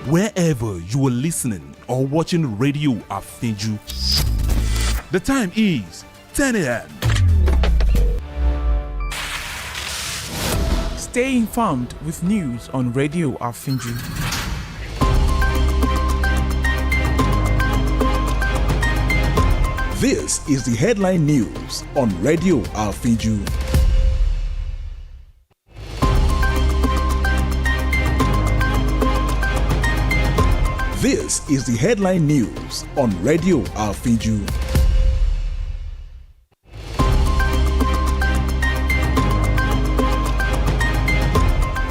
wherever you are listening or watching Radio Afiju. The time is 10 a.m. Stay informed with news on Radio Afiju. This is the headline news on Radio Afiju. This is the headline news on Radio Afiju.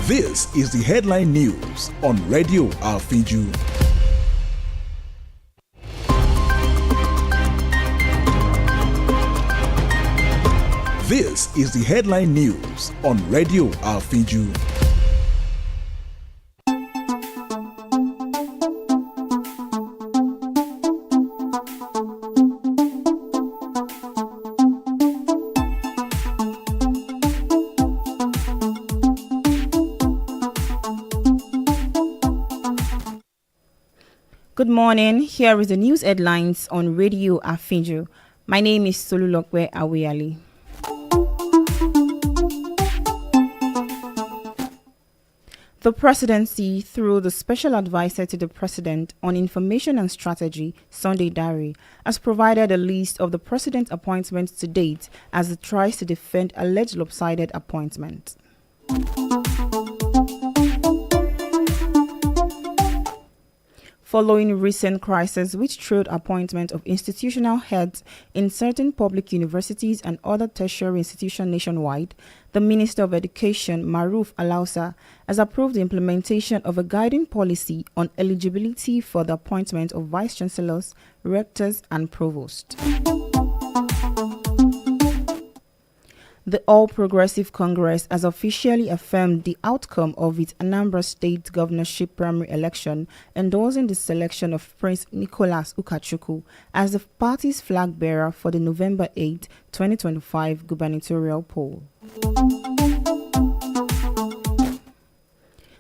This is the headline news on Radio Afiju. This is the headline news on Radio Afiju. Good morning. Here is the news headlines on Radio Afiju. My name is Tolulope Awoyale. The presidency, through the special advisor to the president on information and strategy, Sunday Dari, has provided a list of the president's appointments to date as it tries to defend alleged lopsided appointment. Following recent crises which trod appointment of institutional heads in certain public universities and other tertiary institutions nationwide, the Minister of Education, Maruf Alausa, has approved the implementation of a guiding policy on eligibility for the appointment of vice-chancellors, rectors and provosts. The All Progressive Congress has officially affirmed the outcome of its Anambra State governorship primary election, endorsing the selection of Prince Nicholas Ukachukwu as the party's flag bearer for the November 8, 2025 gubernatorial poll.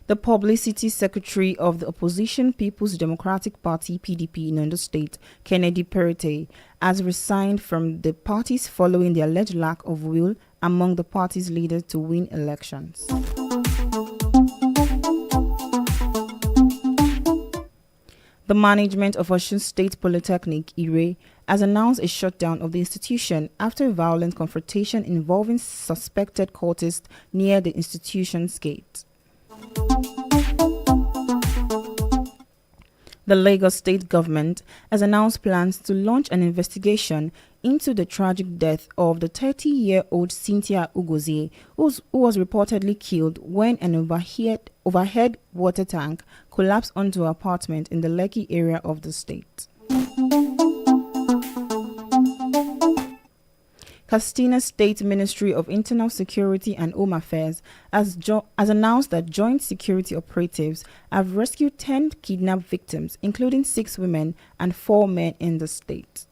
The Publicity Secretary of the Opposition People's Democratic Party (PDP) in Ondo State, Kennedy Perete, has resigned from the parties following the alleged lack of will among the party's leaders to win elections. The management of Osun State Polytechnic, IRE, has announced a shutdown of the institution after a violent confrontation involving suspected cultists near the institution's gate. The Lagos state government has announced plans to launch an investigation into the tragic death of the 30-year-old Cynthia Ugozie, who was reportedly killed when an overhead water tank collapsed onto her apartment in the Lekki area of the state. Katsina State Ministry of Internal Security and Home Affairs has announced that joint security operatives have rescued 10 kidnapped victims, including 6 women and 4 men in the state.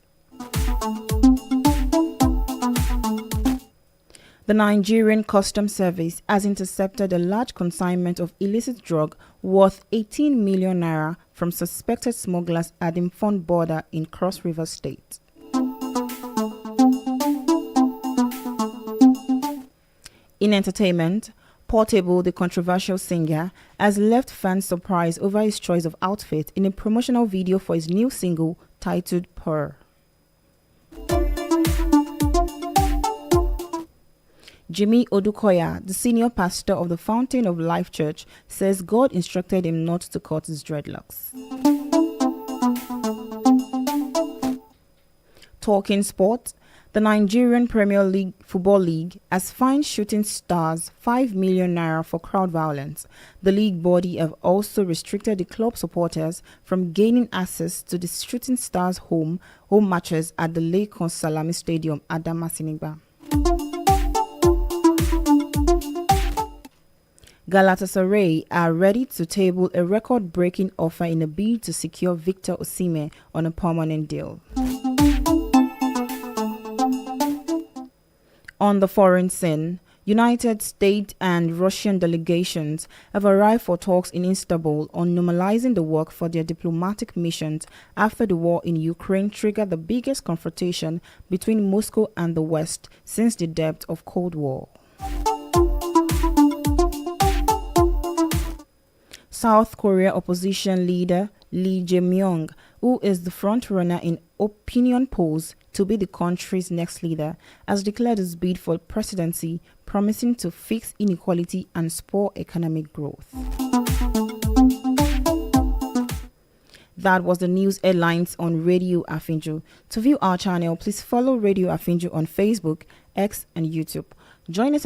The Nigerian Customs Service has intercepted a large consignment of illicit drug worth 18 million naira from suspected smugglers at Imfon border in Cross River State. In entertainment, Portable, the controversial singer, has left fans surprised over his choice of outfit in a promotional video for his new single titled Purr. Jimmy Odukoya, the senior pastor of the Fountain of Life Church, says God instructed him not to cut his dreadlocks. Talking sport, the Nigerian Premier League Football League has fined Shooting Stars 5 million naira for crowd violence. The league body have also restricted the club supporters from gaining access to the Shooting Stars home matches at the Lagos Salami Stadium at Damasinigba. Galatasaray are ready to table a record-breaking offer in a bid to secure Victor Osimhen on a permanent deal. On the foreign scene, United States and Russian delegations have arrived for talks in Istanbul on normalizing the work for their diplomatic missions after the war in Ukraine triggered the biggest confrontation between Moscow and the West since the depth of Cold War. South Korea opposition leader Lee Jae-myung, who is the front-runner in opinion polls to be the country's next leader, has declared his bid for presidency, promising to fix inequality and spur economic growth. That was the news headlines on Radio Afinju. To view our channel, please follow Radio Afinju on Facebook, X, and YouTube. Join us